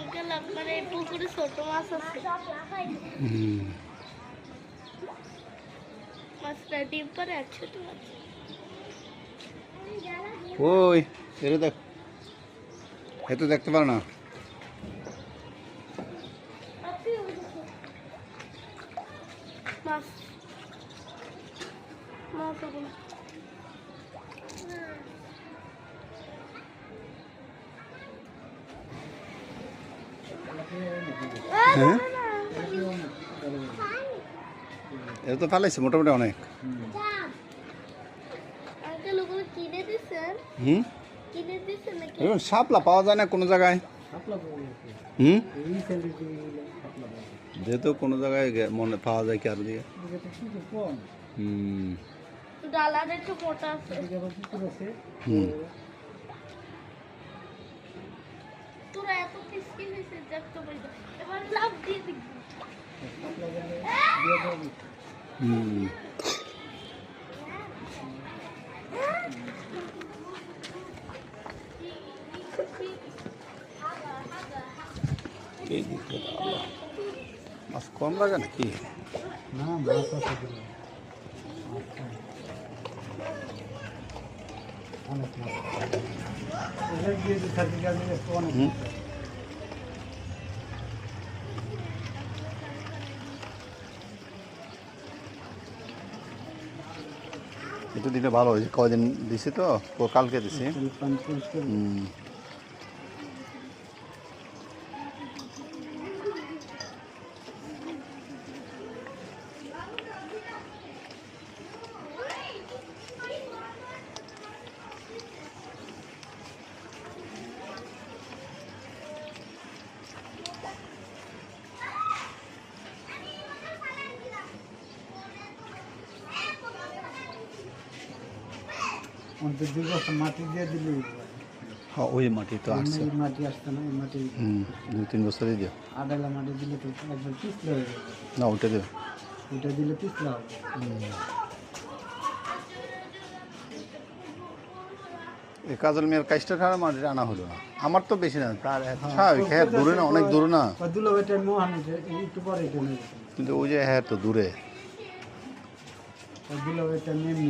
uncle আপনার এই পুকুরে ছোট মাছ আছে মাছটা ডিম পারে আর ছোট মাছ ওই এটা দেখ এত দেখতে পারো না মাছ মাছ ওগুলো হ্যাঁ এটা তো পালাইছে মোটামুটি অনেক আঙ্কেল ওগুলো কিনে দিছেন হুম কিনে দিছেন নাকি এখন শাপলা পাওয়া যায় না কোনো জায়গায় হুম যেহেতু কোনো জায়গায় মনে পাওয়া যায় কি আর দিয়ে হুম ডালার একটু মোটা আছে হুম তোরা এত পিসকি হয়েছে দেখতে পাই এবার লাভ দিয়ে দিবি হুম মাছ কম লাগে নাকি না মাছ আছে অনেক মাছ এটা দিয়ে থাকি গাড়ি অনেক এটা দিলে ভালো হয়েছে কয়দিন দিছি তো কালকে দিছি হুম অন্তত 2 বছর মাটি দিয়ে দিলে হ্যাঁ ওই মাটি তো আসছে মাটি আসছে না মাটি 2-3 বছরই দিও আড়াইলা মাটি দিলে তো একবার পিছলে হয়ে যাবে না ওটা দিও ওইটা দিলে পিছলা হবে এই কাজল মেয়ের কাজটা খারাপ মাটি আনা হলো না আমার তো বেশি না তার স্বাভাবিক হ্যাঁ দূরে না অনেক দূরে না দুলো এটা মোহান একটু পরে এটা নেই কিন্তু ওই যে হ্যাঁ তো দূরে দুলো এটা নেমে